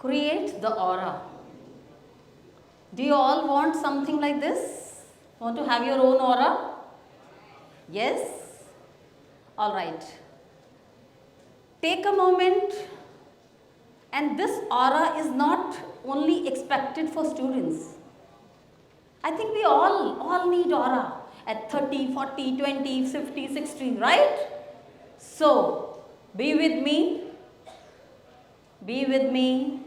create the aura. Do you all want something like this? Want to have your own aura? Yes? Alright. Take a moment, and this aura is not only expected for students. I think we all need aura at 30, 40, 20, 50, 60, right? So, be with me. Be with me.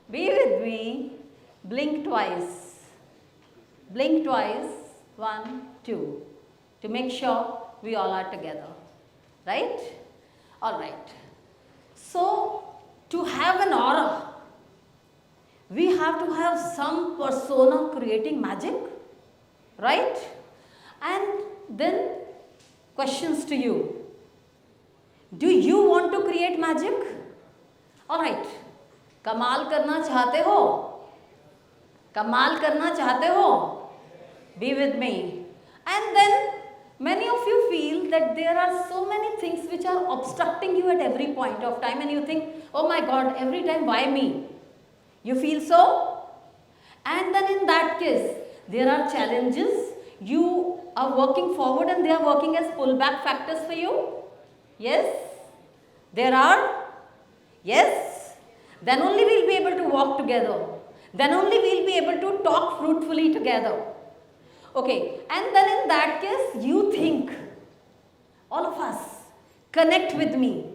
Be with me. Blink twice. Blink twice. 1, 2. To make sure we all are together. Right? Alright. So, to have an aura, we have to have some persona creating magic. Right? And then, questions to you. Do you want to create magic? Alright. कमाल करना चाहते हो? कमाल करना चाहते हो? Be with me. And then many of you feel that there are so many things which are obstructing you at every point of time, and you think, oh my God, every time why me? You feel so? And then in that case, there are challenges. You are working forward and they are working as pullback factors for you. Yes? There are? Yes? Then only we'll be able to walk together. Then only we'll be able to talk fruitfully together. Okay, and then in that case, you think, all of us, connect with me.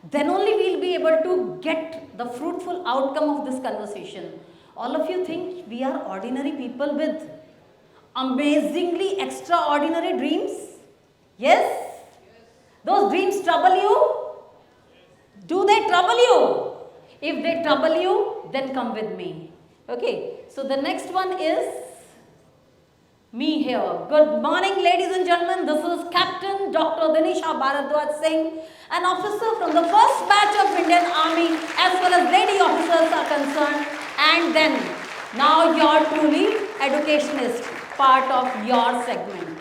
Then only we'll be able to get the fruitful outcome of this conversation. All of you think we are ordinary people with amazingly extraordinary dreams? Yes? Those dreams trouble you? Do they trouble you? If they trouble you, then come with me. Okay, so the next one is me here. Good morning, ladies and gentlemen. This is Captain Dr. Dinisha Bharadwaj Singh, an officer from the first batch of Indian Army, as well as lady officers are concerned. And then, now you're truly educationist, part of your segment.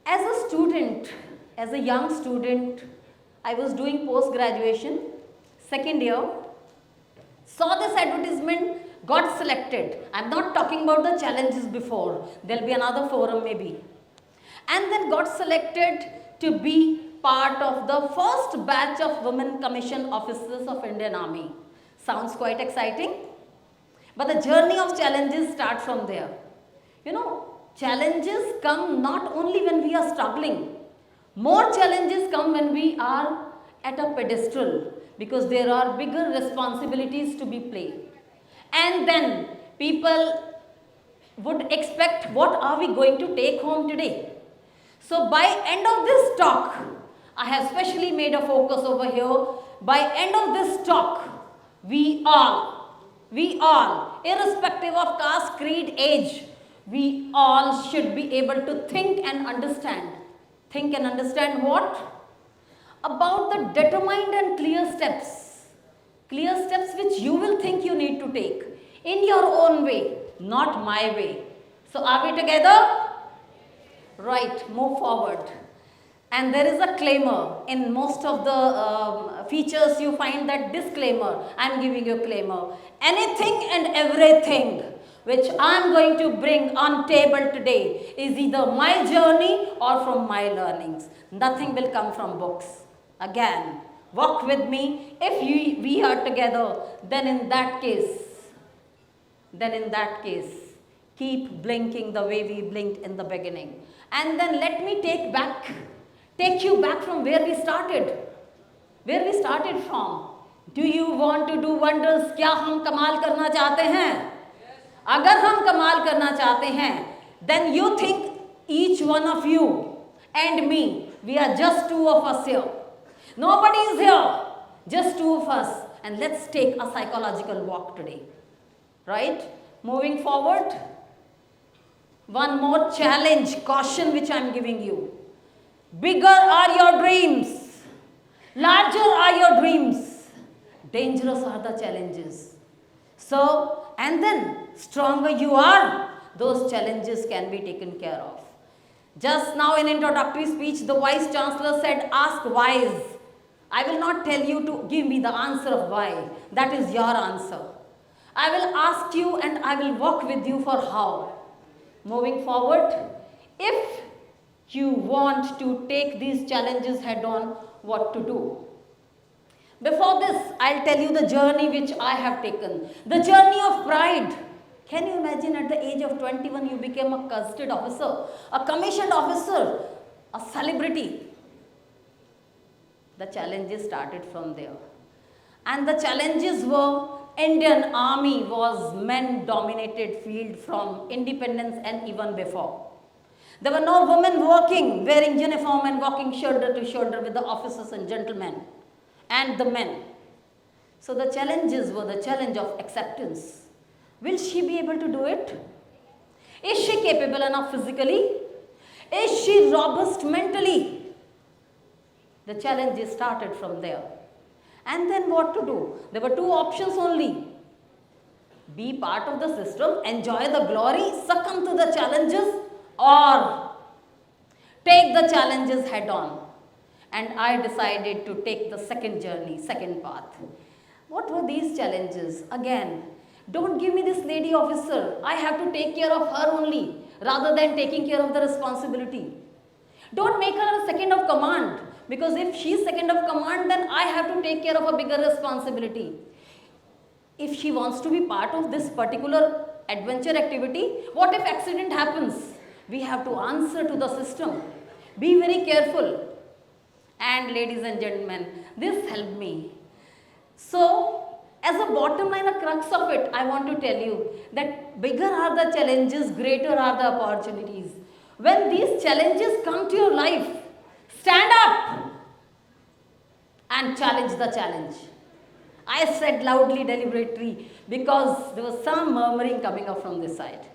As a student, as a young student, I was doing post-graduation, second year, saw this advertisement, got selected. I'm not talking about the challenges before. There'll be another forum maybe. And then got selected to be part of the first batch of women commission officers of Indian Army. Sounds quite exciting. But the journey of challenges start from there. You know, challenges come not only when we are struggling. More challenges come when we are at a pedestal, because there are bigger responsibilities to be played. And then people would expect, what are we going to take home today? So by end of this talk, I have specially made a focus over here. By end of this talk, we all, irrespective of caste, creed, age, we all should be able to think and understand. Think and understand what? About the determined and clear steps which you will think you need to take in your own way, not my way. So are we together? Right, move forward. And there is a claimer. In most of the features you find that disclaimer. I am giving you a claimer. Anything and everything which I am going to bring on table today is either my journey or from my learnings. Nothing will come from books. Again, walk with me. If we are together, then in that case, keep blinking the way we blinked in the beginning. And then let me take you back from where we started. Where we started from. Do you want to do wonders? क्या हम कमाल करना चाहते हैं? अगर हम कमाल करना चाहते हैं, then you think each one of you and me, we are just two of us here. Nobody is here, just two of us. And let's take a psychological walk today. Right? Moving forward. One more challenge, caution which I am giving you. Bigger are your dreams. Larger are your dreams. Dangerous are the challenges. So, and then stronger you are, those challenges can be taken care of. Just now in introductory speech, the Vice Chancellor said, ask wise. I will not tell you to give me the answer of why. That is your answer. I will ask you and I will walk with you for how. Moving forward, if you want to take these challenges head on, what to do. Before this, I'll tell you the journey which I have taken. The journey of pride. Can you imagine at the age of 21 you became a gazetted officer, a commissioned officer, a celebrity. The challenges started from there. And the challenges were Indian Army was men-dominated field from independence and even before. There were no women working, wearing uniform and walking shoulder to shoulder with the officers and gentlemen and the men. So the challenges were the challenge of acceptance. Will she be able to do it? Is she capable enough physically? Is she robust mentally? The challenges started from there. And then what to do? There were two options only. Be part of the system, enjoy the glory, succumb to the challenges, or take the challenges head on. And I decided to take the second journey, second path. What were these challenges? Again, don't give me this lady officer. I have to take care of her only, rather than taking care of the responsibility. Don't make her a second of command, because if she is second of command, then I have to take care of a bigger responsibility. If she wants to be part of this particular adventure activity, what if accident happens? We have to answer to the system. Be very careful. And ladies and gentlemen, this helped me. So, as a bottom line, a crux of it, I want to tell you that bigger are the challenges, greater are the opportunities. When these challenges come to your life, stand up and challenge the challenge. I said loudly, deliberately, because there was some murmuring coming up from this side.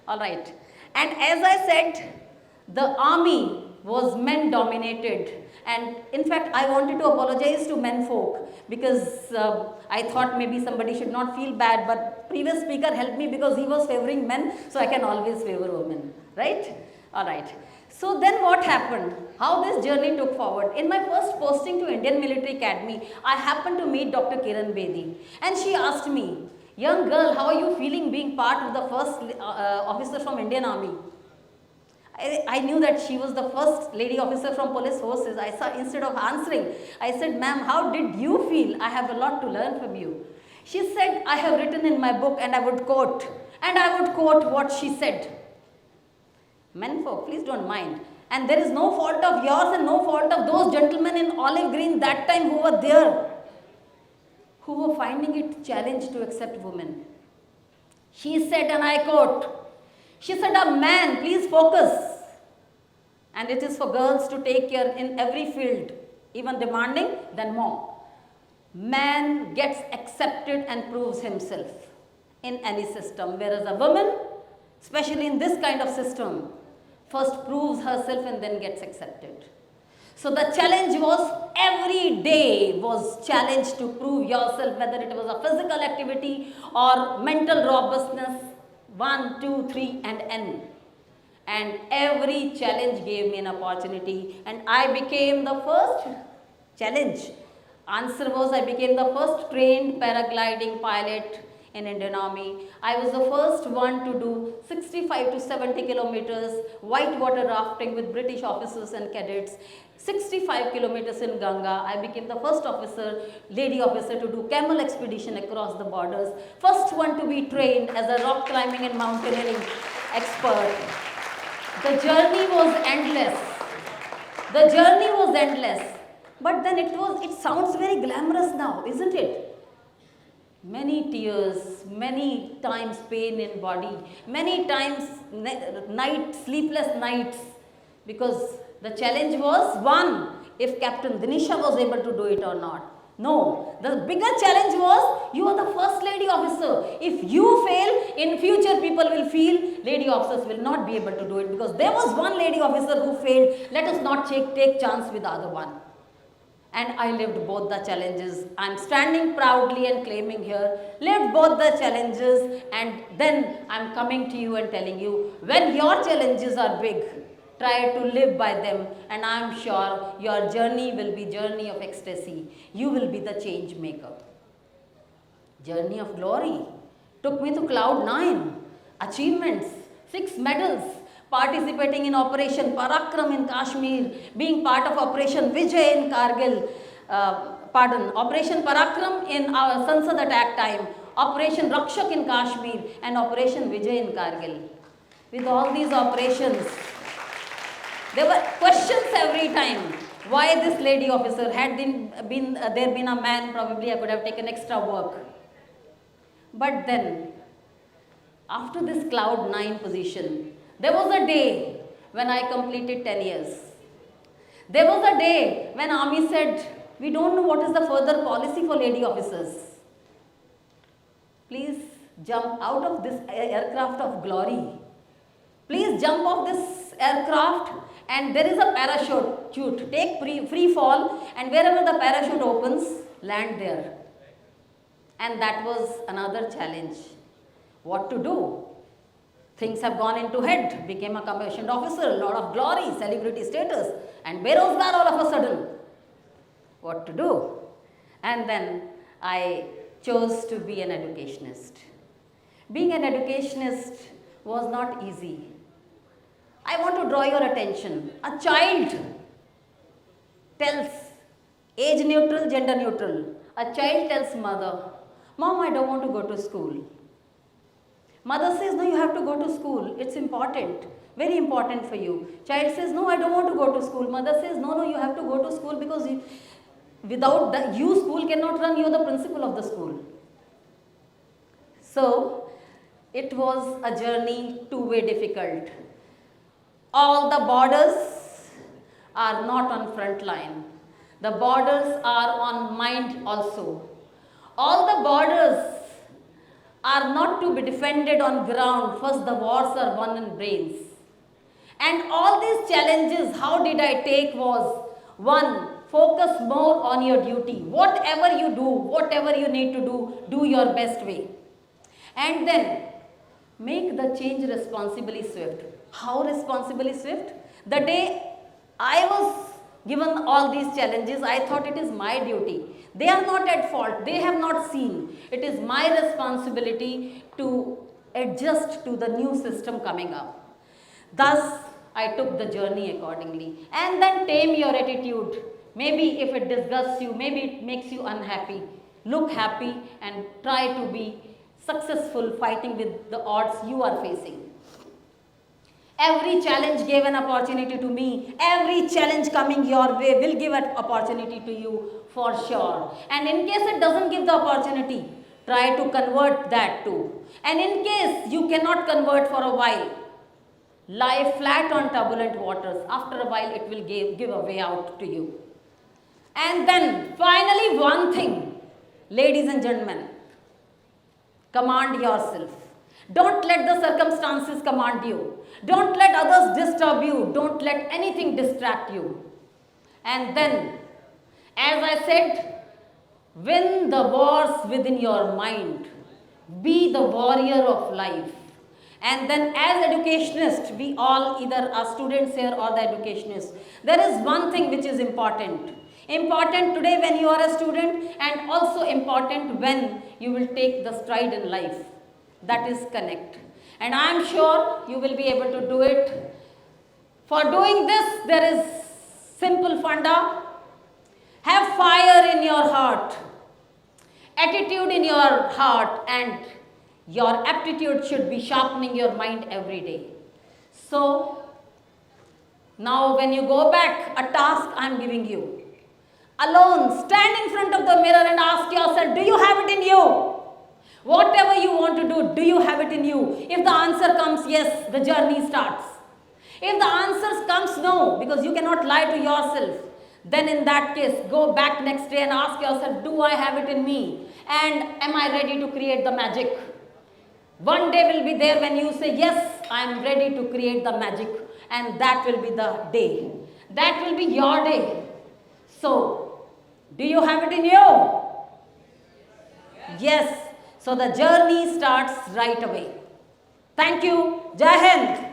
All right. And as I said, the army was men dominated. And in fact, I wanted to apologize to men folk, because I thought maybe somebody should not feel bad, but previous speaker helped me because he was favoring men, so I can always favor women, right? All right. So then what happened? How this journey took forward? In my first posting to Indian Military Academy, I happened to meet Dr. Kiran Bedi, and she asked me, young girl, how are you feeling being part of the first officer from Indian Army? I knew that she was the first lady officer from police forces. I saw, instead of answering, I said, ma'am, how did you feel? I have a lot to learn from you. She said, I have written in my book, and I would quote what she said. Men folk, please don't mind. And there is no fault of yours and no fault of those gentlemen in olive green that time who were there, who were finding it challenge to accept women. She said, and I quote, she said, a man, please focus. And it is for girls to take care in every field, even demanding, then more. Man gets accepted and proves himself in any system, whereas a woman, especially in this kind of system, first proves herself and then gets accepted. So the challenge was, every day was challenge to prove yourself, whether it was a physical activity or mental robustness, 1, 2, 3 and N. And every challenge gave me an opportunity, and I became the first challenge. Answer was, I became the first trained paragliding pilot in Indian Army. I was the first one to do 65 to 70 kilometers whitewater rafting with British officers and cadets, 65 kilometers in Ganga. I became the first officer, lady officer, to do camel expedition across the borders, first one to be trained as a rock climbing and mountaineering expert. The journey was endless. The journey was endless. But then it sounds very glamorous now, isn't it? Many tears, many times pain in body, many times sleepless nights, because the challenge was, one, if Captain Dinisha was able to do it or not. No, the bigger challenge was, you are the first lady officer. If you fail, in future people will feel lady officers will not be able to do it, because there was one lady officer who failed. Let us not take chance with the other one. And I lived both the challenges. I'm standing proudly and claiming here, lived both the challenges, and then I'm coming to you and telling you, when your challenges are big, Try to live by them, and I am sure your journey will be journey of ecstasy. You will be the change maker. Journey of glory took me to cloud 9. Achievements, 6 medals, participating in Operation Parakram in Kashmir, being part of Operation Vijay in Kargil, Operation Parakram in our Sansad attack time, Operation Rakshak in Kashmir, and Operation Vijay in Kargil. With all these operations, there were questions every time. Why this lady officer? Had there been a man, probably I could have taken extra work. But then, after this cloud 9 position, there was a day when I completed 10 years. There was a day when Army said, we don't know what is the further policy for lady officers. Please jump out of this aircraft of glory. Please jump off this aircraft, and there is a parachute. Take free fall, and wherever the parachute opens, land there. And that was another challenge. What to do? Things have gone into head, became a commissioned officer, a lot of glory, celebrity status, and Berozgar all of a sudden. What to do? And then I chose to be an educationist. Being an educationist was not easy. I want to draw your attention. A child tells, age neutral, gender neutral. A child tells mother, Mom, I don't want to go to school. Mother says, no, you have to go to school. It's important, very important for you. Child says, no, I don't want to go to school. Mother says, no, you have to go to school because without you, school cannot run. You are the principal of the school. So, it was a journey two-way difficult. All the borders are not on front line. The borders are on mind also. All the borders are not to be defended on ground. First, the wars are won in brains. And all these challenges, how did I take was, one, focus more on your duty. Whatever you do, whatever you need to do your best way. And then, make the change responsibly swift. How responsibly swift? The day I was given all these challenges, I thought it is my duty. They are not at fault. They have not seen. It is my responsibility to adjust to the new system coming up. Thus, I took the journey accordingly. And then tame your attitude. Maybe if it disgusts you, maybe it makes you unhappy. Look happy and try to be successful fighting with the odds you are facing. Every challenge gave an opportunity to me. Every challenge coming your way will give an opportunity to you for sure. And in case it doesn't give the opportunity, try to convert that too. And in case you cannot convert for a while, lie flat on turbulent waters. After a while, it will give a way out to you. And then finally, one thing, ladies and gentlemen, command yourself. Don't let the circumstances command you. Don't let others disturb you. Don't let anything distract you. And then, as I said, win the wars within your mind. Be the warrior of life. And then as educationists, we all either are students here or the educationists. There is one thing which is important. Important today when you are a student, and also important when you will take the stride in life. That is connect. And I am sure you will be able to do it. For doing this, there is simple funda. Have fire in your heart, attitude in your heart, and your aptitude should be sharpening your mind every day. So, now when you go back, a task I am giving you. Alone, stand in front of the mirror and ask yourself, do you have it in you? Whatever you want to do you have it in you? If the answer comes yes, the journey starts. If the answer comes no, because you cannot lie to yourself, then in that case, go back next day and ask yourself, do I have it in me? And am I ready to create the magic? One day will be there when you say, yes, I am ready to create the magic. And that will be the day. That will be your day. So, do you have it in you? Yes. So the journey starts right away. Thank you. Jai Hind.